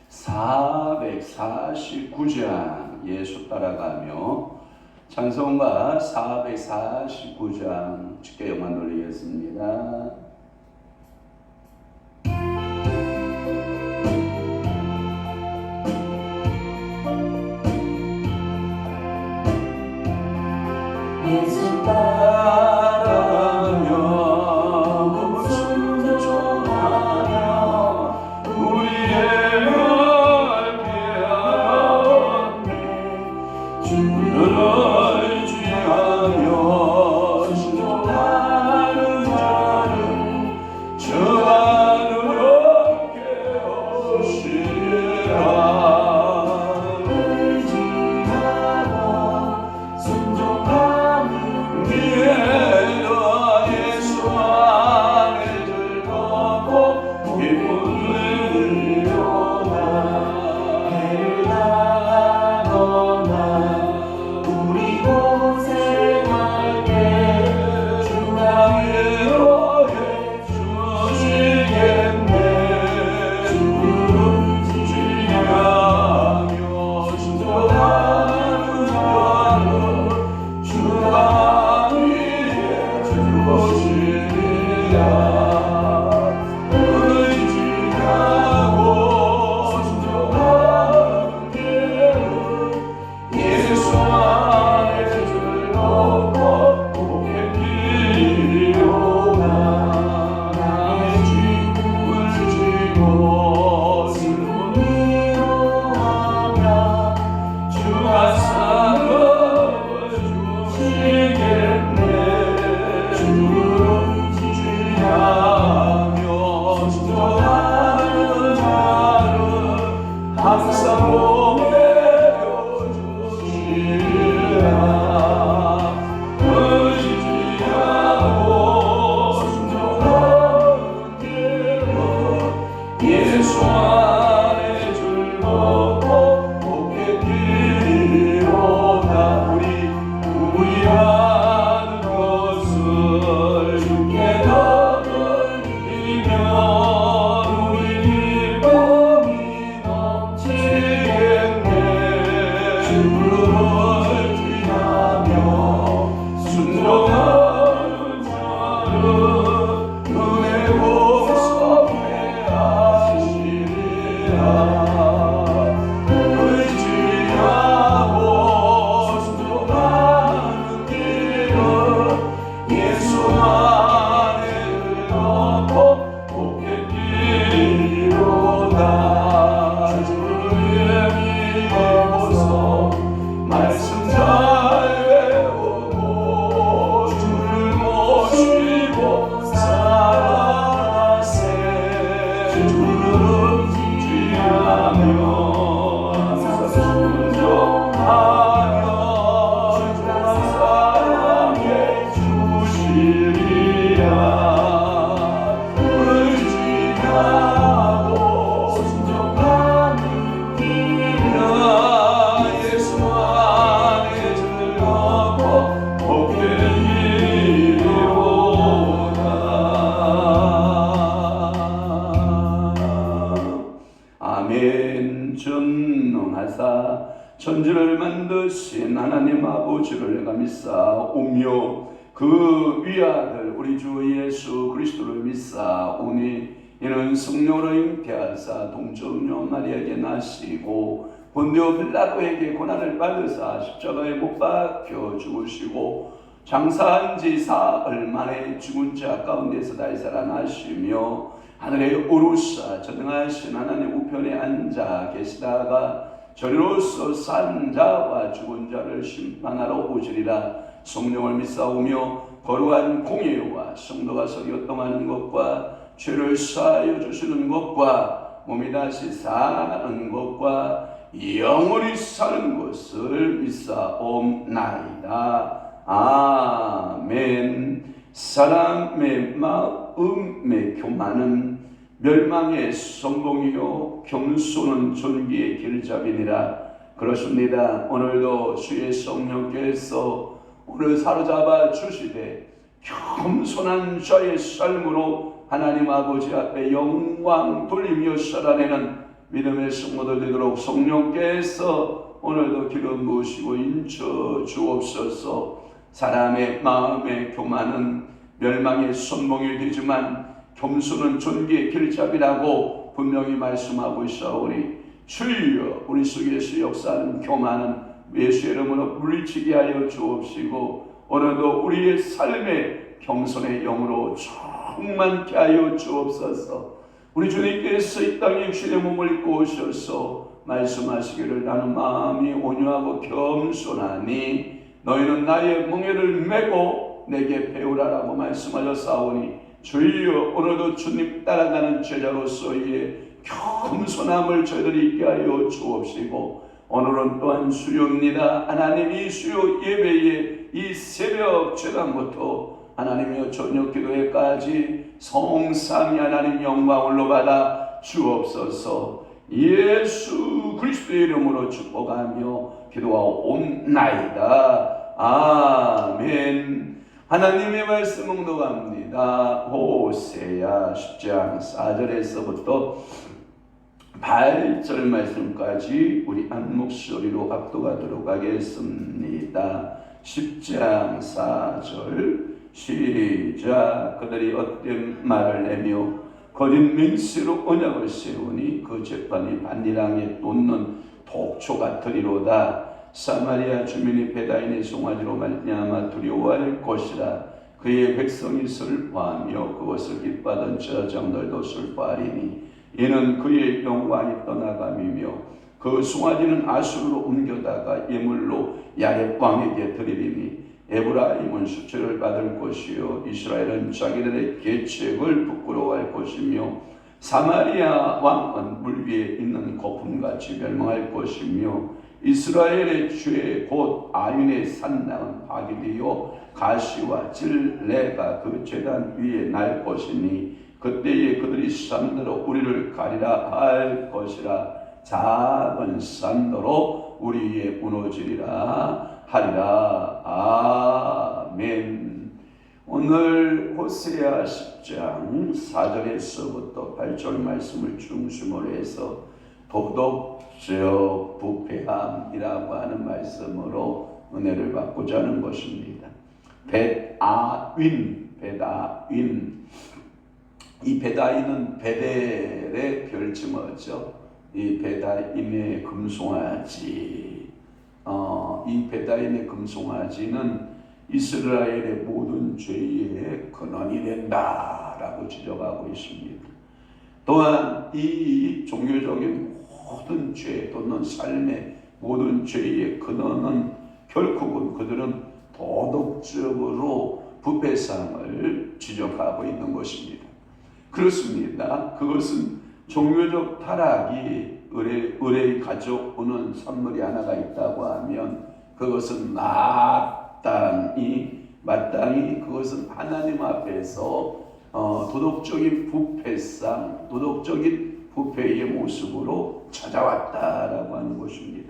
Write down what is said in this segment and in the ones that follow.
449장 예수 따라가며 찬송가 449장 주께 영광 돌리겠습니다. 예수 따라가며 순종하며 우리의 말 피하네 주를 의지하며 순종하는 자는 저 안으로 깨우시리라. 전능하사 천지를 만드신 하나님 아버지를 내가 믿사오며 그 위아들 우리 주 예수 그리스도를 믿사오니 이는 성령으로 잉태하사 동정녀 마리아에게 나시고 본디오 빌라도에게 고난을 받으사 십자가에 못 박혀 죽으시고 장사한 지 사흘 만에 죽은 자 가운데서 다시 살아나시며 하늘에 오르사 전능하신 하나님 우편에 앉아 계시다가 저리로서 산 자와 죽은 자를 심판하러 오시리라. 성령을 믿사오며 거룩한 공예와 성도가 서로 동하는 것과 죄를 사하여 주시는 것과 몸이 다시 사는 것과 영원히 사는 것을 믿사옵나이다. 아멘. 사람의 마음의 교만은 멸망의 성공이요 겸손은 존귀의 길잡이니라. 그렇습니다. 오늘도 주의 성령께서 오늘 사로잡아 주시되 겸손한 자의 삶으로 하나님 아버지 앞에 영광 돌리며 살아내는 믿음의 성도들 되도록 성령께서 오늘도 기름 부으시고 인쳐 주옵소서. 사람의 마음에 교만은 멸망의 선봉이 되지만 겸손은 존귀의 길잡이라고 분명히 말씀하고 있사오니 주여 우리 속에서 역사하는 교만은 예수의 이름으로 물리치게 하여 주옵시고 오늘도 우리의 삶에 겸손의 영으로 충만케 하여 주옵소서. 우리 주님께서 이 땅에 육신의 몸을 입고 오셔서 말씀하시기를 나는 마음이 온유하고 겸손하니 너희는 나의 멍에를 메고 내게 배우라라고 말씀하셨사오니 주여 오늘도 주님 따라가는 제자로서의 겸손함을 저희들이 있게 하여 주옵시고 오늘은 또한 수요입니다. 하나님이 수요 예배의 이 새벽 제단부터 하나님의 저녁 기도회까지 성삼위 하나님 영광을 받아 주옵소서. 예수 그리스도의 이름으로 축복하며 기도하옵나이다. 아멘. 하나님의 말씀 묵독합니다. 호세야 10장 4절에서부터 8절 말씀까지 우리 한 목소리로 압도하도록 하겠습니다. 10장 4절 시작. 그들이 헛된 말을 내며 거짓 맹세로 언약을 세우니 그 재판이 반일항에 돋는 독초 같으리로다. 사마리아 주민이 베다인의 송아지로 말미암아 두려워할 것이라. 그의 백성이 슬퍼하며 그것을 기뻐하던 제사장들도 슬퍼하리니 이는 그의 영광이 떠나감이며 그 송아지는 아수르로 옮겨다가 예물로 야렙 왕에게 드리리니 에브라임은 수치를 받을 것이요 이스라엘은 자기들의 계책을 부끄러워할 것이며 사마리아 왕은 물 위에 있는 거품같이 멸망할 것이며 이스라엘의 죄 곧 아윤의 산당은 파괴되어 가시와 찔레가 그 제단 위에 날 것이니 그때에 그들이 산더러 우리를 가리라 할 것이라. 작은 산더러 우리 위에 무너지리라 하리라. 아멘. 오늘 호세아 10장 4절에서부터 8절 말씀을 중심으로 해서 도덕적 부패함이라고 하는 말씀으로 은혜를 받고자 하는 것입니다. 베다윈. 이 베다인은 베델의 별칭어죠. 이 베다인의 금송아지. 이 베다인의 금송아지는 이스라엘의 모든 죄의 근원이 된다라고 지적하고 있습니다. 또한 이 종교적인 모든 죄 또는 삶의 모든 죄의 근원은 결국은 그들은 도덕적으로 부패상을 지적하고 있는 것입니다. 그렇습니다. 그것은 종교적 타락이 의뢰 가져오는 선물이 하나가 있다고 하면 그것은 마땅히 그것은 하나님 앞에서 도덕적인 부패상, 도덕적인 부패의 모습으로 찾아왔다라고 하는 것입니다.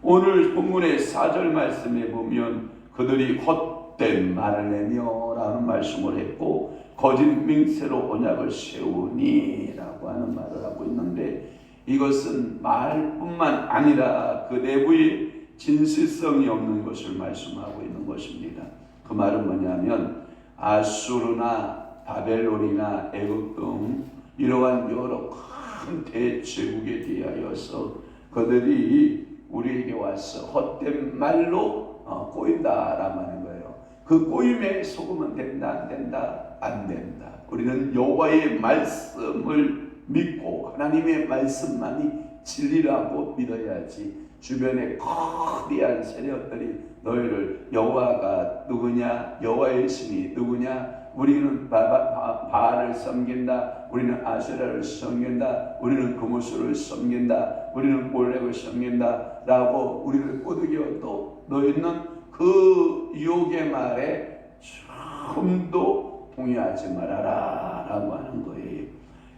오늘 본문의 4절 말씀에 보면 그들이 헛된 말을 내며 라는 말씀을 했고 거짓 맹세로 언약을 세우니 라고 하는 말을 하고 있는데 이것은 말뿐만 아니라 그 내부에 진실성이 없는 것을 말씀하고 있는 것입니다. 그 말은 뭐냐면 아수르나 바벨론이나 애굽 등 이러한 여러 큰 대제국에 대하여서 그들이 우리에게 와서 헛된 말로 꼬인다라고 하는 거예요. 그 꼬임에 속으면 된다 안 된다? 안 된다. 우리는 여호와의 말씀을 믿고 하나님의 말씀만이 진리라고 믿어야지. 주변에 거대한 세력들이 너희를 여호와가 누구냐? 여호와의 신이 누구냐? 우리는 바알을 섬긴다. 우리는 아세라를 섬긴다. 우리는 그모스를 섬긴다. 우리는 몰렉을 섬긴다. 라고 우리를 꼬드겨도 너희는 그 유혹의 말에 조금도 동의하지 말아라 라고 하는 거예요.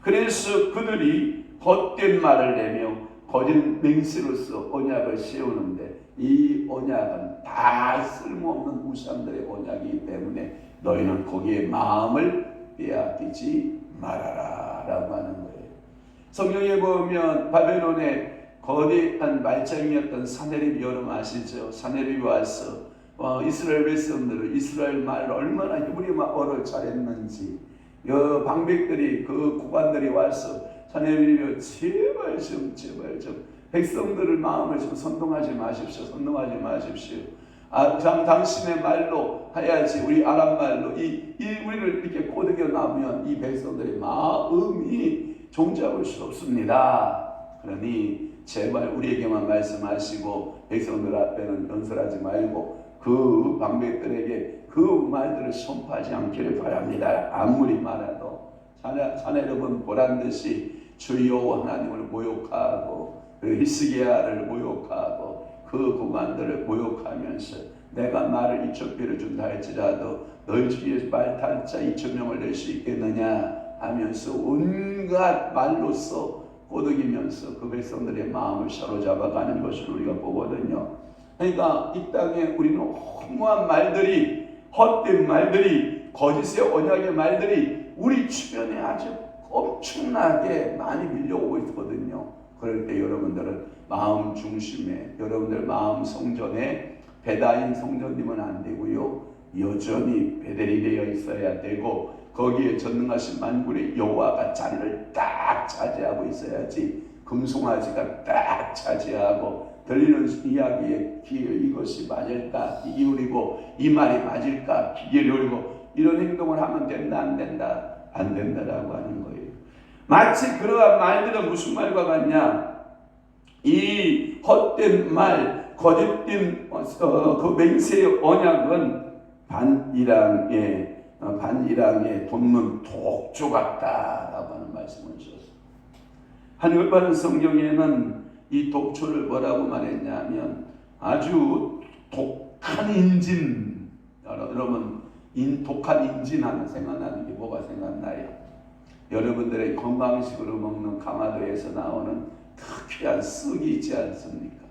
그래서 그들이 헛된 말을 내며 거짓 맹세로서 언약을 세우는데 이 언약은 다 쓸모없는 우상들의 언약이기 때문에 너희는 거기에 마음을 빼앗기지 말아라 라고 하는 거예요. 성경에 보면 바벨론의 거대한 말장이었던 사네립 여러분 아시죠? 사네립이 와서 이스라엘 백성들을 이스라엘 말을 얼마나 히브리어를 잘했는지 방백들이 그 고관들이 와서 사네립이 제발 좀 백성들을 마음을 좀 선동하지 마십시오. 당신의 말로 해야지. 우리 아람 말로 우리를 이렇게 꼬드겨 나오면 이 백성들의 마음이 종잡을 수 없습니다. 그러니 제발 우리에게만 말씀하시고 백성들 앞에는 연설하지 말고 그 방백들에게 그 말들을 선포하지 않기를 바랍니다. 아무리 말해도 사내력은 보란듯이 주 여호와 하나님을 모욕하고 히스기야를 모욕하고 그 고관들을 모욕하면서 내가 말을 2,000배를 준다 할지라도 너희 중에 말탈자 2,000명을 낼 수 있겠느냐 하면서 온갖 말로써 꼬드기면서 그 백성들의 마음을 사로잡아가는 것을 우리가 보거든요. 그러니까 이 땅에 우리는 허무한 말들이, 헛된 말들이, 거짓의 언약의 말들이 우리 주변에 아주 엄청나게 많이 밀려오고 있거든요. 그럴 때 여러분들은 마음 중심에, 여러분들 마음 성전에 베다인 성전이면 안 되고요. 여전히 베델이 되어 있어야 되고 거기에 전능하신 만군의 여호와가 자리를 딱 차지하고 있어야지. 금송아지가 딱 차지하고 들리는 이야기에 귀에 이것이 맞을까 기울이고 이 말이 맞을까 기울이고 이런 행동을 하면 된다 안 된다? 안 된다라고 하는 거예요. 마치 그러한 말들은 무슨 말과 같냐? 이 헛된 말, 거짓된 그 맹세의 언약은 반일항에 돋는 독조 같다라고 하는 말씀을 주셨어요. 한글바른 성경에는 이 독초를 뭐라고 말했냐면 아주 독한 인진. 여러분 독한 인진하면 생각나는 게 뭐가 생각나요? 여러분들의 건강식으로 먹는 강화도에서 나오는 특이한 쑥이 있지 않습니까?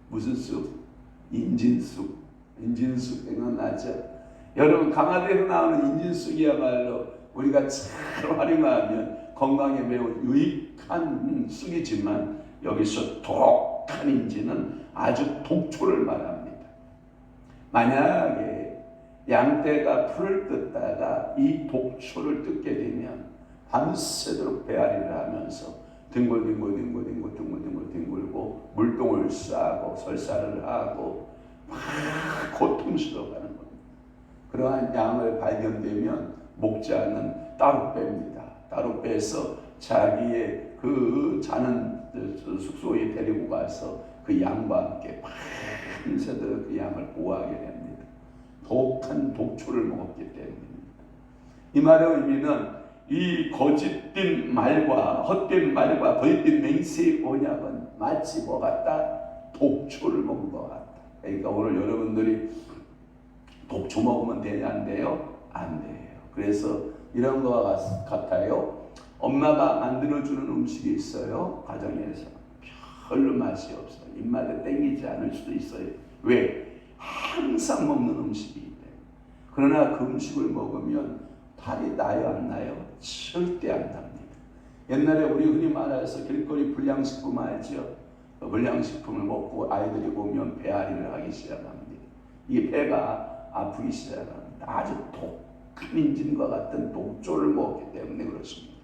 무슨 쑥? 인진쑥. 인진쑥 생각나죠? 여러분 강화도에서 나오는 인진쑥이야말로 우리가 잘 활용하면 건강에 매우 유익한 쑥이지만 여기서 독한 인지는 아주 독초를 말합니다. 만약에 양떼가 풀을 뜯다가 이 독초를 뜯게 되면 밤새도록 배앓이를 하면서 뒹굴고 물똥을 싸고 설사를 하고 막 고통스러워하는 겁니다. 그러한 양을 발견되면 목자는 따로 뺍니다. 따로 빼서 자기의 그 자는 숙소에 데리고 가서 그 양과 함께 밤새도록 그 양을 보호하게 됩니다. 독한 독초를 먹었기 때문입니다. 이 말의 의미는 이 거짓된 말과 헛된 말과 거짓된 맹세의 언약은 마치 뭐 같다? 독초를 먹은 것 같다. 그러니까 오늘 여러분들이 독초 먹으면 되냐 안 돼요? 안 돼요. 그래서 이런 거와 같아요. 엄마가 만들어주는 음식이 있어요. 가정에서 별로 맛이 없어요. 입맛에 땡기지 않을 수도 있어요. 왜? 항상 먹는 음식이기 때문에. 그러나 그 음식을 먹으면 탈이 나요 안 나요? 절대 안 납니다. 옛날에 우리 흔히 말해서 길거리 불량식품 알죠? 불량식품을 먹고 아이들이 보면 배앓이를 하기 시작합니다. 이 배가 아프기 시작합니다. 아주 독한 인진과 같은 독조를 먹기 때문에 그렇습니다.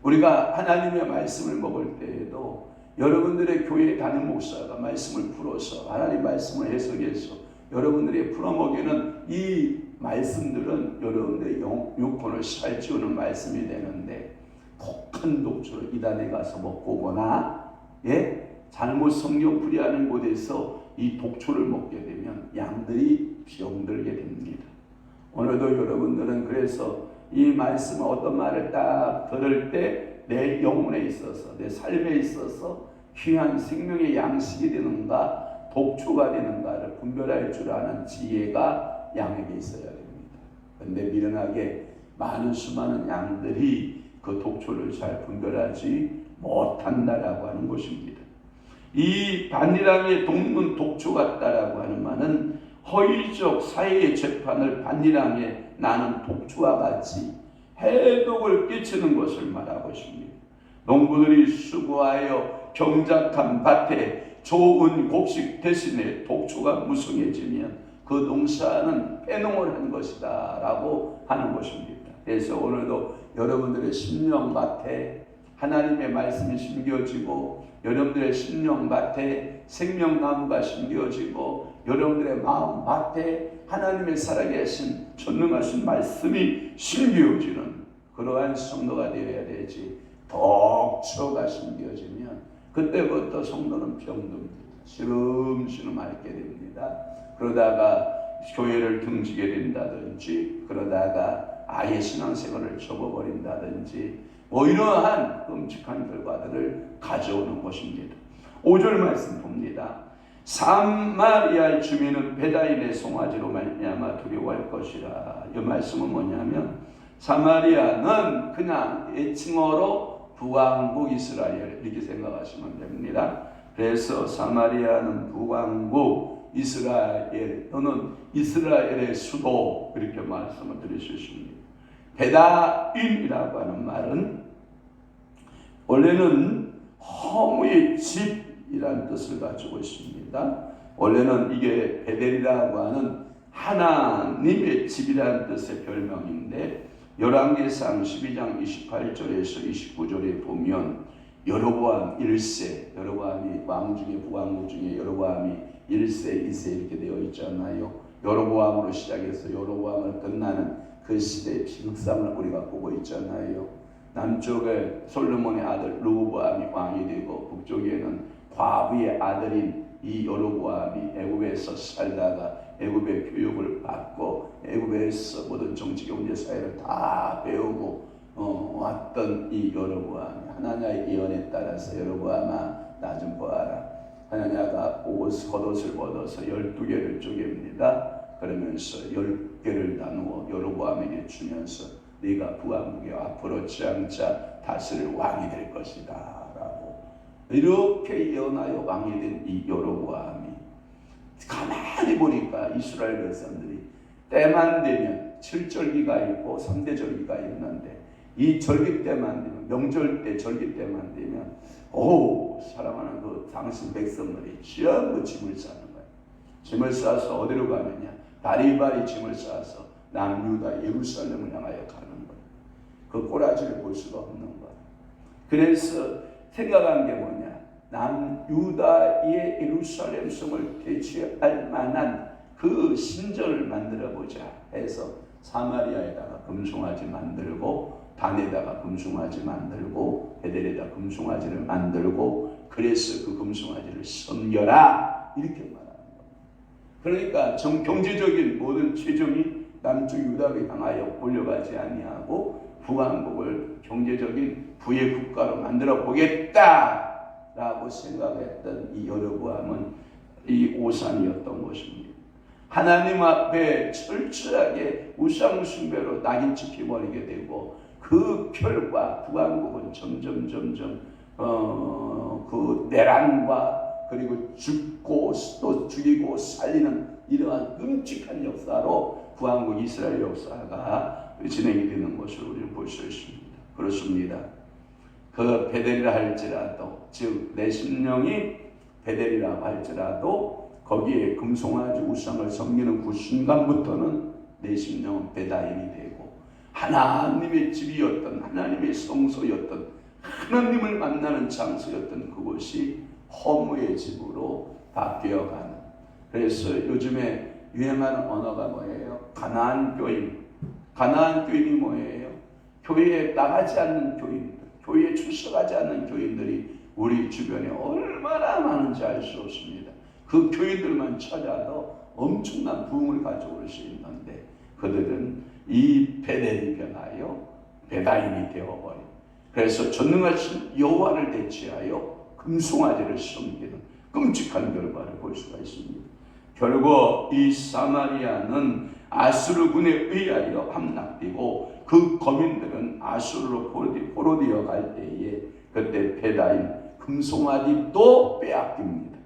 우리가 하나님의 말씀을 먹을 때에도 여러분들의 교회에 다니는 목사가 말씀을 풀어서 하나님 말씀을 해석해서 여러분들이 풀어먹이는 이 말씀들은 여러분들의 영혼을 살찌우는 말씀이 되는데 독한 독초를 이단에 가서 먹고 오거나 잘못 성경 풀이하는 곳에서 이 독초를 먹게 되면 양들이 병들게 됩니다. 오늘도 여러분들은 그래서 이 말씀은 어떤 말을 딱 들을 때 내 영혼에 있어서 내 삶에 있어서 귀한 생명의 양식이 되는가 독초가 되는가를 분별할 줄 아는 지혜가 양에게 있어야 됩니다. 그런데 미련하게 수많은 양들이 그 독초를 잘 분별하지 못한다라고 하는 것입니다. 이 반일항에 돋는 독초 같다라고 하는 말은 허위적 사회의 재판을 반일항에 나는 독초와 같이 해독을 끼치는 것을 말하고 있습니다. 농부들이 수고하여 경작한 밭에 좋은 곡식 대신에 독초가 무성해지면 그 농사는 빼농을 한 것이다 라고 하는 것입니다. 그래서 오늘도 여러분들의 심령밭에 하나님의 말씀이 심겨지고, 여러분들의 심령밭에 생명나무가 심겨지고, 여러분들의 마음밭에 하나님의 살아계신 전능하신 말씀이 심겨지는 그러한 성도가 되어야 되지, 독초가 심겨지면 그때부터 성도는 병듭니다. 시름시름 앓게 됩니다. 그러다가 교회를 등지게 된다든지, 그러다가 아예 신앙생활을 접어버린다든지, 뭐 이러한 끔찍한 결과들을 가져오는 것입니다. 5절 말씀 봅니다. 사마리아의 주민은 베다인의 송아지로 말미암아 두려워할 것이라. 이 말씀은 뭐냐면, 사마리아는 그냥 애칭어로 북왕국 이스라엘 이렇게 생각하시면 됩니다. 그래서 사마리아는 북왕국 이스라엘 또는 이스라엘의 수도 이렇게 말씀을 드릴 수 있습니다. 베다인이라고 하는 말은 원래는 허무의 집이라는 뜻을 가지고 있습니다. 원래는 이게 베델이라고 하는 하나님의 집이라는 뜻의 별명인데, 열왕기상 12장 28절에서 29절에 보면 여로보암 1세, 여로보암이 왕 중에 북왕국 중에 여로보암이 1세, 2세 이렇게 되어 있잖아요. 여로보암으로 시작해서 여로보암을 끝나는 그 시대의 빙상을 우리가 보고 있잖아요. 남쪽에 솔로몬의 아들 르호보암이 왕이 되고, 북쪽에는 과부의 아들인 이 여로보암이 애굽에서 살다가 애굽의 교육을 받고 애굽에서 모든 정치 경제 사회를 다 배우고 왔던 이 여로보암이 하나님의 예언에 따라서 여로보암아 나 좀 보아라. 하나냐가 겉옷을 벗어서 12개를 쪼갭니다. 그러면서 10개를 나누어 여로보암에게 주면서 네가 북왕국에 앞으로 장차 다스릴 왕이 될 것이다 라고 이렇게 예언하여 왕이 된 이 여로보암이 가만히 보니까 이스라엘 백성들이 때만 되면 7절기가 있고 3대 절기가 있는데, 이 절기 때만 되면, 명절 때 절기 때만 되면 사랑하는 그 당신 백성들이 전부 짐을 싸는 거예요. 짐을 싸서 어디로 가느냐, 바리바리 짐을 싸서 남유다 예루살렘을 향하여 가는 거예요. 그 꼬라지를 볼 수가 없는 거예요. 그래서 생각한 게 뭐냐, 남유다의 예루살렘 성을 대체할 만한 그 신전을 만들어 보자 해서 사마리아에다가 금송아지 만들고, 단에다가 금송아지 만들고, 베델에다 금송아지를 만들고, 그래서 그 금송아지를 섬겨라 이렇게 말하는 거예요. 그러니까 경제적인 모든 최종이 남쪽 유다를 향하여 몰려가지 아니하고 북왕국을 경제적인 부의 국가로 만들어 보겠다라고 생각했던 이 여로보암은 이 오산이었던 것입니다. 하나님 앞에 철저하게 우상 숭배로 낙인 찍혀버리게 되고, 그 결과 북왕국은 점점 그 내란과 그리고 죽고 또 죽이고 살리는 이러한 끔찍한 역사로 북왕국 이스라엘 역사가 진행이 되는 것을 우리는 볼 수 있습니다. 그렇습니다. 그 베델이라 할지라도, 즉 내 심령이 베델이라고 할지라도 거기에 금송아지 우상을 섬기는 그 순간부터는 내 심령은 베다인이 되고, 하나님의 집이었던, 하나님의 성소였던, 하나님을 만나는 장소였던 그곳이 허무의 집으로 바뀌어가는. 그래서 요즘에 유행하는 언어가 뭐예요? 가나안 교인. 가나안 교인이 뭐예요? 교회에 나가지 않는 교인들, 교회에 출석하지 않는 교인들이 우리 주변에 얼마나 많은지 알 수 없습니다. 그 교인들만 찾아도 엄청난 부흥을 가져올 수 있는데, 그들은 이 베델이 변하여 베다인이 되어버린, 그래서 전능하신 여호와를 대체하여 금송아지를 섬기는 끔찍한 결과를 볼 수가 있습니다. 결국 이 사마리아는 아수르군에 의하여 함락되고, 그 거민들은 아수르로 포로되어 갈 때에 그때 베다인 금송아지도 빼앗깁니다.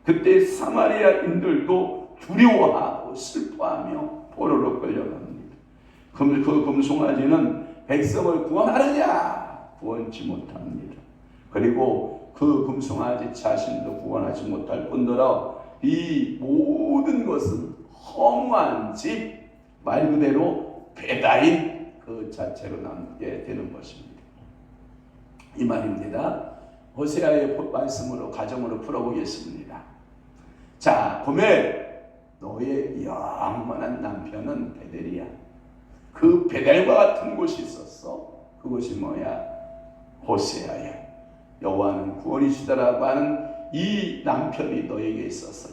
그때 사마리아인들도 두려워하고 슬퍼하며 포로로 끌려갑니다. 그 금송아지는 백성을 구원하느냐 구원치 못합니다. 그리고 그 금송아지 자신도 구원하지 못할 뿐더러 이 모든 것은 허무한 집, 말 그대로 배다인 그 자체로 남게 되는 것입니다. 이 말입니다. 호세아의 말씀으로 가정으로 풀어보겠습니다. 자, 고멜, 너의 영원한 남편은 베델이야. 그 베델과 같은 곳이 있었어. 그곳이 뭐야? 호세아야. 여호와는 구원이시다라고 하는 이 남편이 너에게 있어서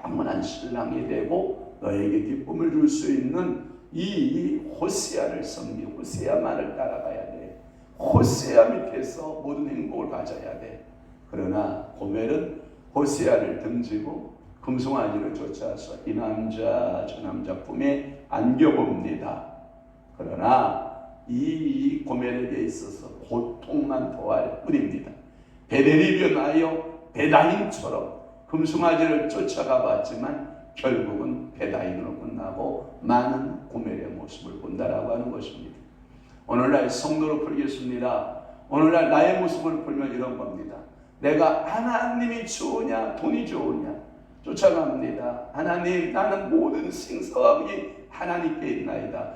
영원한 신랑이 되고 너에게 기쁨을 줄 수 있는 이 호세아를 섬기고 호세아만을 따라가야 돼. 호세아 밑에서 모든 행복을 가져야 돼. 그러나 고멜은 호세아를 등지고 금송아지를 쫓아서 이 남자 저 남자 품에 안겨봅니다. 그러나 이 고멜에게 있어서 고통만 더할 뿐입니다. 베델이 변하여 베다인처럼 금송아지를 쫓아가 봤지만 결국은 베다인으로 끝나고 많은 고멜의 모습을 본다라고 하는 것입니다. 오늘날 성도로 풀겠습니다. 오늘날 나의 모습을 풀면 이런 겁니다. 내가 하나님이 좋으냐 돈이 좋으냐 쫓아갑니다. 하나님, 나는 모든 생사함이 하나님께 있나이다.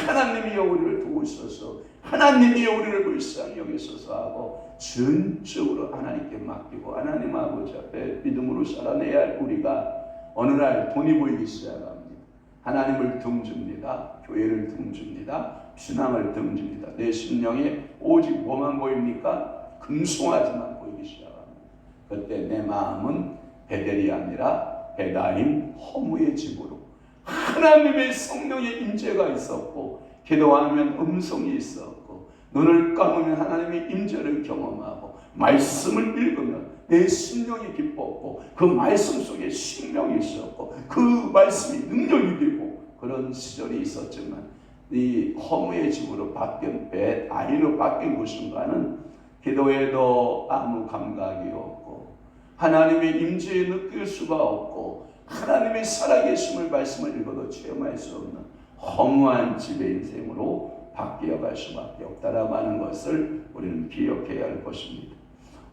하나님이여 우리를 도우소서. 하나님이여 우리를 불쌍히 여기소서 하고 전적으로 하나님께 맡기고 하나님 아버지 앞에 믿음으로 살아내야 할 우리가 어느 날 돈이 보이기 시작합니다. 하나님을 등줍니다. 교회를 등줍니다. 신앙을 등줍니다. 내 심령에 오직 뭐만 보입니까? 금송아지만 보이기 시작합니다. 그때 내 마음은 베델이 아니라 베다임 허무의 집으로 하나님의 성령의 임재가 있었고 기도하면 음성이 있었고 눈을 감으면 하나님의 임재를 경험하고 말씀을 읽으면 내 심령이 기뻤고 그 말씀 속에 생명이 있었고 그 말씀이 능력이 되고 그런 시절이 있었지만 이 허무의 집으로 바뀐 베다임으로 바뀐 그 순간은 기도에도 아무 감각이 없고 하나님의 임재에 느낄 수가 없고 하나님의 살아계심을 말씀을 읽어도 체험할 수 없는 허무한 집의 인생으로 바뀌어갈 수밖에 없다라고 하는 것을 우리는 기억해야 할 것입니다.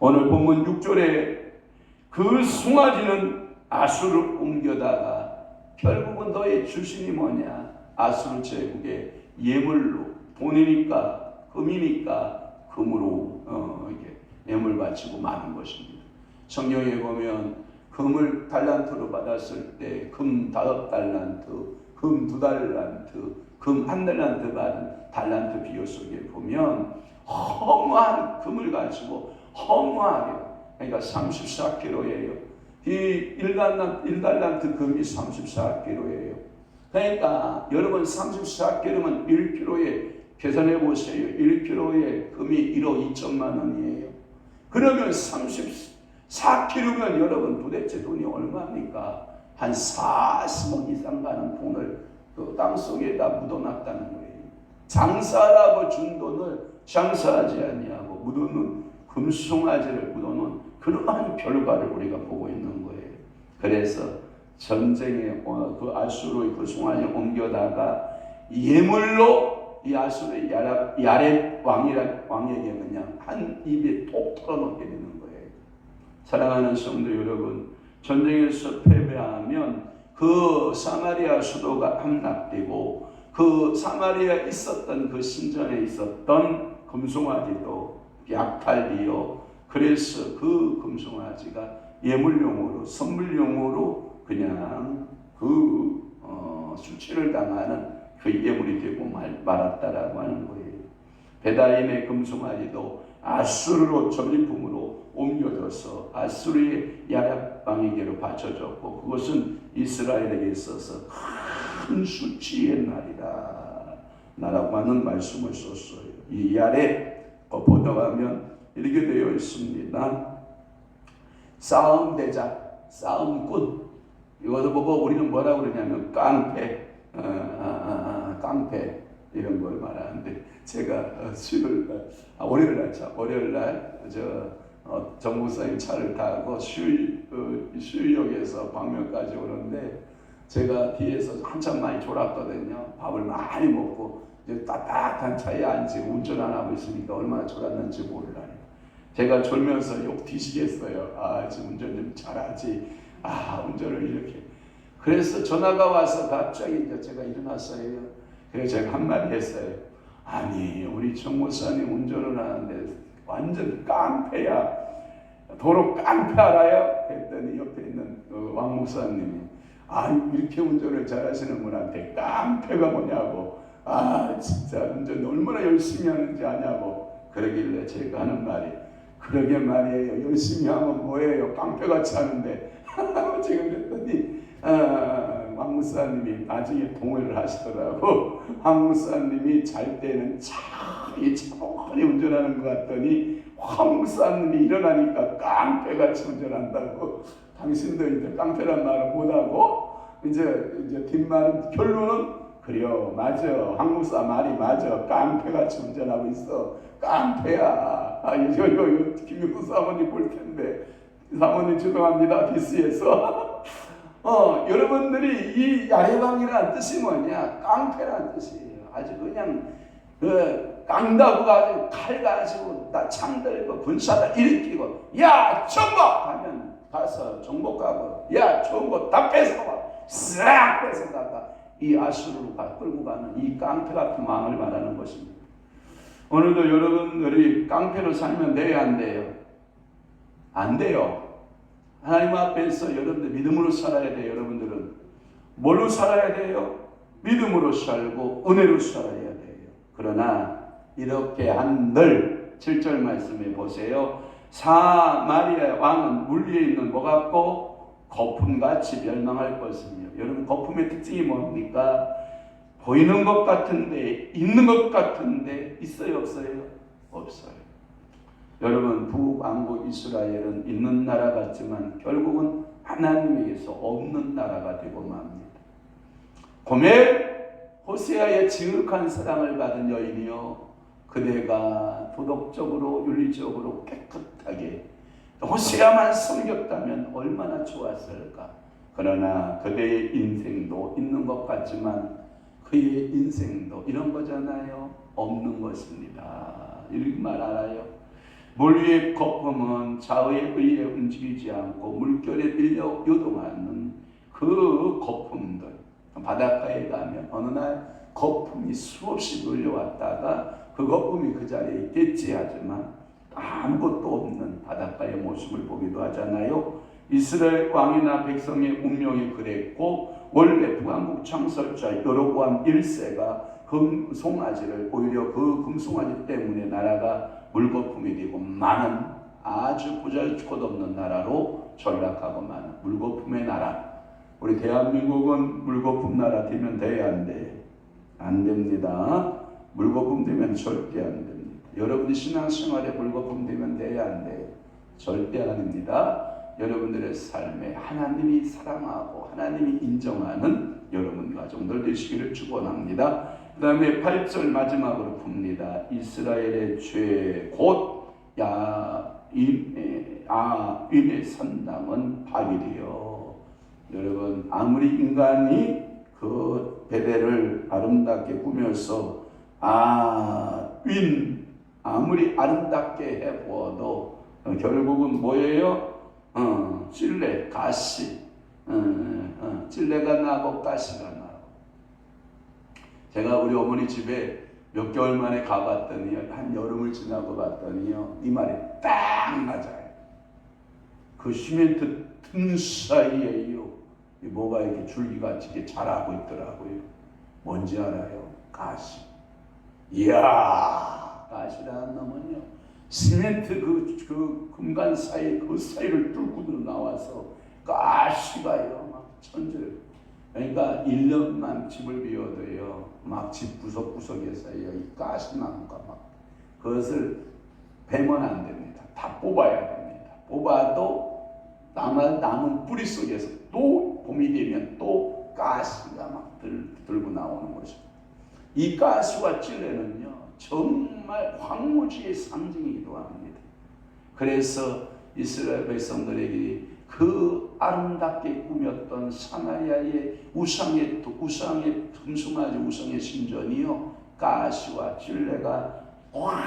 오늘 본문 6절에 그 송아지는 아수르 옮겨다가 결국은 너의 주신이 뭐냐? 아수르 제국의 예물로 돈이니까 금이니까 금으로 이게 예물 바치고 마는 것입니다. 성경에 보면 금을 달란트로 받았을 때 금 5달란트, 금 2달란트, 금 1달란트 받은 달란트 비유 속에 보면 허무한 금을 가지고 허무하게 그러니까 34kg예요. 이 1달란트 금이 34kg예요. 그러니까 여러분 34kg면 1kg에 계산해 보세요. 1kg에 금이 1억 2천만 원이에요. 그러면 34kg면 여러분 도대체 돈이 얼마입니까? 한 40억 이상 가는 돈을 그 땅속에다 묻어놨다는 거예요. 장사라고 준 돈을 장사하지 아니하고 묻어놓은 금송아지를 묻어놓은 그러한 결과를 우리가 보고 있는 거예요. 그래서 전쟁에 그 아수르의 그 송아지를 옮겨다가 예물로 이 아수르의 야렙 왕에게 그냥 한 입에 톡 털어놓게 되는 거예요. 사랑하는 성도 여러분, 전쟁에서 패배하면 그 사마리아 수도가 함락되고 그 사마리아에 있었던 그 신전에 있었던 금송아지도 약탈되어 그래서 그 금송아지가 예물용으로 선물용으로 그냥 수치를 당하는 그 예물이 되고 말았다라고 하는 거예요. 베다인의 금송아지도 아수르로 전리품으로 옮겨져서 아수르의 야렙 왕에게로 바쳐졌고 그것은 이스라엘에게 있어서 큰 수치의 날이다 라고 하는 말씀을 썼어요. 이 야렙 번역하면 이렇게 되어 있습니다. 싸움대장, 싸움꾼. 이것을 보고 우리는 뭐라고 그러냐면 깡패, 깡패 이런 걸 말하는데 제가 월요일날 정부사님 차를 타고 수유역에서 광명까지 오는데 제가 뒤에서 한참 많이 졸았거든요. 밥을 많이 먹고 이제 따뜻한 차에 앉고 운전 안 하고 있으니까 얼마나 졸았는지 몰라요. 제가 졸면서 욕 뒤지겠어요. 아, 지금 운전 좀 잘하지. 아, 운전을 이렇게. 그래서 전화가 와서 갑자기 이제 제가 일어났어요. 그래서 제가 한마디 했어요. 아니, 우리 정 목사님 운전을 하는데 완전 깡패야. 도로 깡패 알아요? 했더니 옆에 있는 왕 목사님이 아, 이렇게 운전을 잘하시는 분한테 깡패가 뭐냐고. 아, 진짜 운전 얼마나 열심히 하는지 아냐고. 그러길래 제가 하는 말이 그러게 말이에요. 열심히 하면 뭐예요? 깡패같이 하는데. 제가 그랬더니 왕 목사님이 나중에 동의를 하시더라고. 왕 목사님이 잘 때는 차분히 운전하는 것 같더니 왕 목사님이 일어나니까 깡패같이 운전한다고. 당신도 이제 깡패란 말을 못하고 이제 뒷말은 결론은 그래요, 맞아. 황 목사 말이 맞아. 깡패같이 운전하고 있어. 깡패야. 아, 이거 김용수 사모님 볼 텐데. 사모님 죄송합니다. 디스에서. 여러분들이 이 야레방이라는 뜻이 뭐냐? 깡패라는 뜻이에요. 아주 그냥 깡다구 가지고 칼 가지고 나 창 들고 군사다 일으키고 야 정복 하면 가서 정복하고 야 정복 다 뺏어와 싹 뺏어다가 이 아수르로 끌고 가는 이 깡패 같은 왕을 말하는 것입니다. 오늘도 여러분들이 깡패로 살면 돼요, 안 돼요? 안 돼요. 하나님 앞에서 여러분들 믿음으로 살아야 돼요. 여러분들은 뭘로 살아야 돼요? 믿음으로 살고 은혜로 살아야 돼요. 그러나 이렇게 한들 7절 말씀에 보세요. 사마리아 왕은 물 위에 있는 뭐 같고 거품같이 멸망할 것이며. 여러분, 거품의 특징이 뭡니까? 보이는 것 같은데, 있는 것 같은데 있어요, 없어요? 없어요. 여러분, 북왕국 이스라엘은 있는 나라 같지만 결국은 하나님에게서 없는 나라가 되고 맙니다. 고멜 호세아의 지극한 사랑을 받은 여인이요, 그대가 도덕적으로 윤리적으로 깨끗하게 호세아만 섬겼다면 얼마나 좋았을까. 그러나 그대의 인생도 있는 것 같지만 그의 인생도 이런 거잖아요. 없는 것입니다. 이 말 알아요? 물 위의 거품은 자의 의에 움직이지 않고 물결에 밀려 요동하는 그 거품들. 바닷가에 가면 어느 날 거품이 수없이 몰려왔다가 그 거품이 그 자리에 있겠지 하지만 아무것도 없는 바닷가의 모습을 보기도 하잖아요. 이스라엘 왕이나 백성의 운명이 그랬고 원래 북왕국 창설자 여로보암 1세가 금송아지를 오히려 그 금송아지 때문에 나라가 물거품이 되고 많은 아주 보잘것없는 나라로 전락하고 많은 물거품의 나라. 우리 대한민국은 물거품 나라 되면 돼야 안 돼? 안 됩니다. 물거품 되면 절대 안 됩니다. 여러분이 신앙생활에 물거품 되면 돼야 안 돼? 절대 아닙니다. 여러분들의 삶에 하나님이 사랑하고 하나님이 인정하는 여러분 가정들 되시기를 축원합니다. 그 다음에 8절 마지막으로 봅니다. 이스라엘의 죄 곧 야윈의 산당은 바빌이요. 여러분, 아무리 인간이 그 베델을 아름답게 꾸며서 아무리 아름답게 해보아도 결국은 뭐예요? 찔레, 가시, 찔레가 나고 가시가 나고. 제가 우리 어머니 집에 몇 개월 만에 가봤더니 한 여름을 지나고 봤더니요, 이 말이 딱 맞아요. 그 시멘트 틈 사이에요, 뭐가 이렇게 줄기같이 자라고 있더라고요. 뭔지 알아요? 가시. 이야, 가시라는 놈은요, 시멘트 그 금간 사이 그 사이를 뚫고 나와서 가시가요 막 천절. 그러니까 1년만 집을 비워도요 막 집 구석구석에서요 이 가시나무가 막 그것을 베면 안 됩니다. 다 뽑아야 됩니다. 뽑아도 남은 뿌리 속에서 또 봄이 되면 또 가시가 막 들고 나오는 것입니다. 이 가시와 찔레는요 정말 황무지의 상징이기도 합니다. 그래서 이스라엘 백성들에게 그 아름답게 꾸몄던 사마리아의 우상의 금송아지 우상의 신전이요 가시와 찔레가 꽉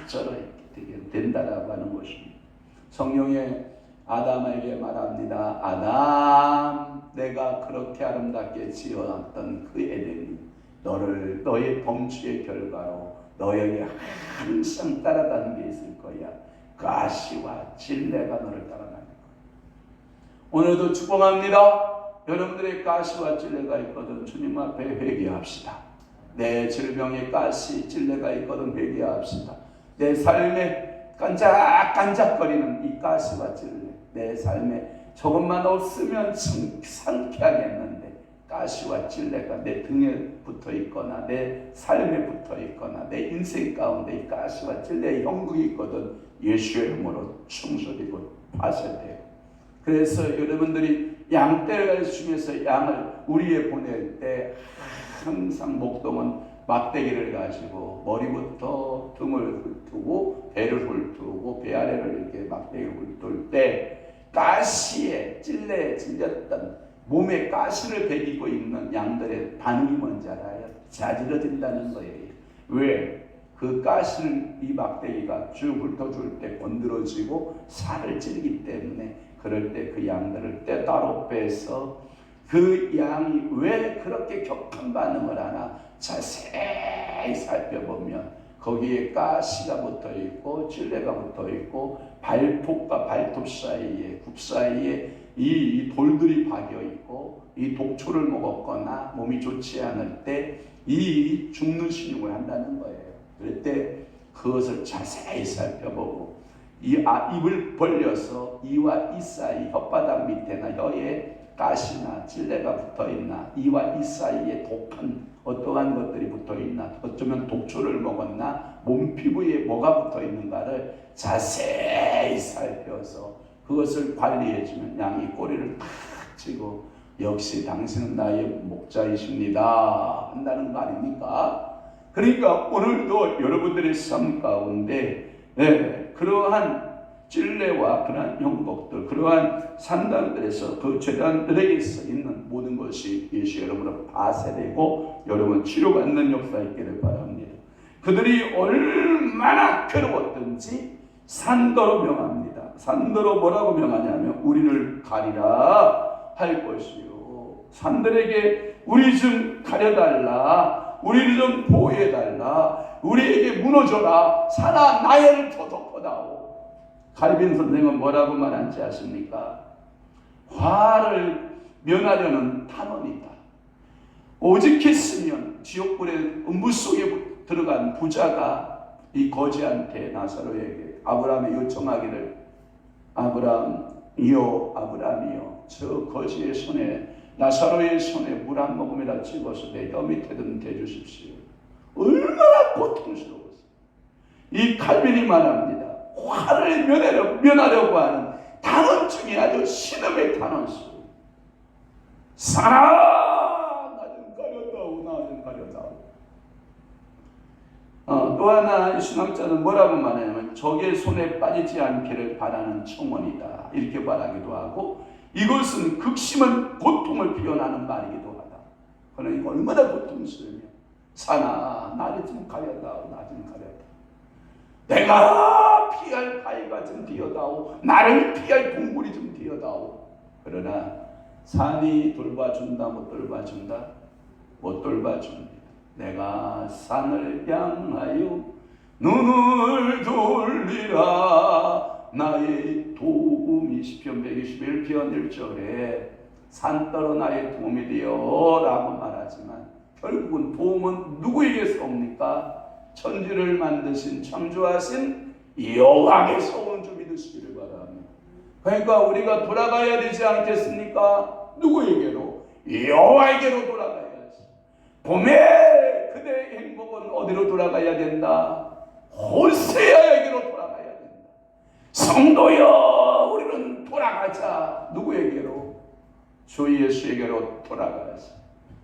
쩔어 있게 된다라고 하는 것입니다. 성령의 아담에게 말합니다. 아담, 내가 그렇게 아름답게 지어놨던 그 에덴이 너의 범죄의 결과로 너에게 항상 따라다니는 게 있을 거야. 가시와 찔레가 너를 따라다닐 거야. 오늘도 축복합니다. 여러분들의 가시와 찔레가 있거든 주님 앞에 회개합시다. 내 질병에 가시 찔레가 있거든 회개합시다. 내 삶에 깐작깐작거리는 이 가시와 찔레, 내 삶에 조금만 없으면 상쾌하겠는데 가시와 찔레가 내 등에 붙어 있거나 내 삶에 붙어 있거나 내 인생 가운데 이 가시와 찔레의 형국이 있거든 예수의 이름으로 충소되고 파쇄돼요. 그래서 여러분들이 양떼를 중에서 양을 우리에 보낼 때 항상 목동은 막대기를 가지고 머리부터 등을 훑고 배를 훑고 배 아래를 이렇게 막대기를 훑을 때 가시에 찔레에 찔렸던 몸에 가시를 배기고 있는 양들의 반응이 뭔지 알아요? 자지러진다는 거예요. 왜? 그 가시를 이 막대기가 쭉 훑어줄 때 건드려지고 살을 찔기 때문에 그럴 때 그 양들을 따로 빼서 그 양이 왜 그렇게 격한 반응을 하나 자세히 살펴보면 거기에 가시가 붙어 있고 찔레가 붙어 있고 발톱과 발톱 사이에 굽 사이에 이 돌들이 박여 있고 이 독초를 먹었거나 몸이 좋지 않을 때 이 죽는 신용을 한다는 거예요. 그럴 때 그것을 자세히 살펴보고 입을 벌려서 이와 이 사이 혓바닥 밑에나 혀에 가시나 찔레가 붙어있나 이와 이 사이에 독한 어떠한 것들이 붙어있나 어쩌면 독초를 먹었나 몸 피부에 뭐가 붙어있는가를 자세히 살펴서 그것을 관리해주면 양이 꼬리를 탁 치고 역시 당신은 나의 목자이십니다 한다는 거 아닙니까? 그러니까 오늘도 여러분들의 삶 가운데 그러한 찔레와 그러한 형복들, 그러한 산당들에서 그 죄단들에게서 있는 모든 것이 예수 여러분으로 파쇄되고 여러분 치료받는 역사 있기를 바랍니다. 그들이 얼마나 괴로웠든지 산더로 명합니다. 산더로 뭐라고 명하냐면 우리를 가리라 할 것이요. 산들에게 우리 좀 가려달라. 우리를 좀 보호해달라. 우리에게 무너져라. 산아 나를 더 덮어다오. 칼빈 선생은 뭐라고 말한지 아십니까? 화를 면하려는 탄원이다. 오직했으면 지옥불의 음부 속에 들어간 부자가 이 거지한테 나사로에게 아브라함이 요청하기를 아브라함이여 저 거지의 손에 나사로의 손에 물 한 모금이라 찍어서 내 혀 밑에 좀 대주십시오. 얼마나 고통스러웠어요. 이 칼빈이 말합니다. 화를 면하려고 하는 단원 중에 아주 신음의 단원수. 사라 나 좀 가려다오 나 좀 가려다오. 또 하나 신학자는 뭐라고 말하냐면 적의 손에 빠지지 않기를 바라는 청원이다 이렇게 말하기도 하고 이것은 극심한 고통을 표현하는 말이기도 하다. 그러니까 얼마나 고통스러우며 사나 나를 좀 가려다오 나 좀 가려다오. 내가 피할 바위가 좀 되어다오. 나를 피할 동굴이 좀 되어다오. 그러나 산이 돌봐준다 못 돌봐준다? 못 돌봐줍니다. 내가 산을 향하여 눈을 돌리라 나의 도움이 시편 121편 1절에 산더러 나의 도움이 되어 라고 말하지만 결국은 도움은 누구에게서 옵니까? 천지를 만드신 창조하신 여호와께서 온 줄 믿으시기를 바랍니다. 그러니까 우리가 돌아가야 되지 않겠습니까? 누구에게로? 여호와에게로 돌아가야지. 봄에 그대의 행복은 어디로 돌아가야 된다? 호세아에게로 돌아가야 된다. 성도여 우리는 돌아가자. 누구에게로? 주 예수에게로 돌아가야지.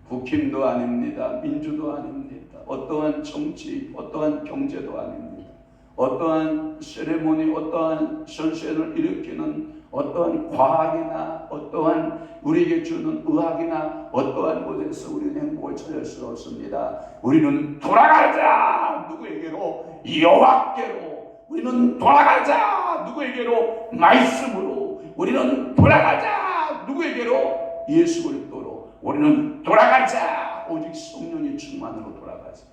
국힘도 아닙니다. 민주도 아닙니다. 어떠한 정치, 어떠한 경제도 아닙니다. 어떠한 세레모니, 어떠한 선sen을 일으키는 어떠한 과학이나 어떠한 우리에게 주는 의학이나 어떠한 곳에서 우리는 행복을 찾을 수 없습니다. 우리는 돌아가자 누구에게로? 여호와께로. 우리는 돌아가자 누구에게로? 말씀으로. 우리는 돌아가자 누구에게로? 예수 그리스도로. 우리는 돌아가자 오직 성령의 충만으로 돌아가자.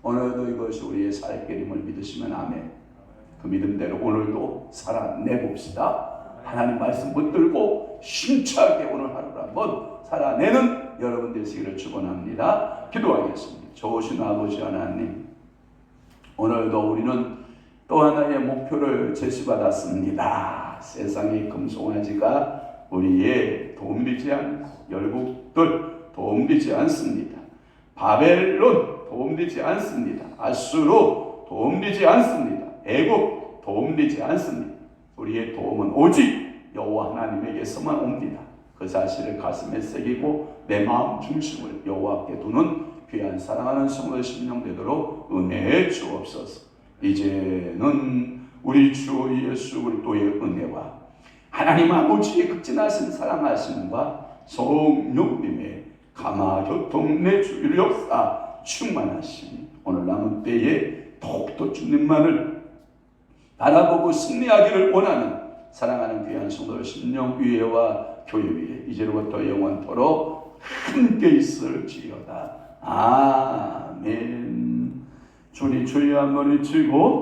오늘도 이것이 우리의 살길임을 믿으시면 아멘. 그 믿음대로 오늘도 살아내봅시다. 하나님 말씀 붙들고 힘차게 오늘 하루를 한번 살아내는 여러분 되시기를 축원합니다. 기도하겠습니다. 좋으신 아버지 하나님, 오늘도 우리는 또 하나의 목표를 제시받았습니다. 세상의 금송아지가 우리의 도움되지 않고 열국들 도움되지 않습니다. 바벨론 도움되지 않습니다. 아수르 도움되지 않습니다. 애굽 도움되지 않습니다. 우리의 도움은 오직 여호와 하나님에게서만 옵니다. 그 사실을 가슴에 새기고 내 마음 중심을 여호와께 두는 귀한 사랑하는 성도 심령되도록 은혜해 주옵소서. 이제는 우리 주 예수 그리스도의 은혜와 하나님 아버지의 극진하신 사랑하심과 성령님의 감화교통 내주의 역사 충만하시니 오늘 남은 때에 더욱더 주님만을 바라보고 승리하기를 원하는 사랑하는 귀한 성도 심령 위에와 교회 위에 이제로부터 영원토록 함께 있을지어다. 아멘. 주님 주의 한 머리 치고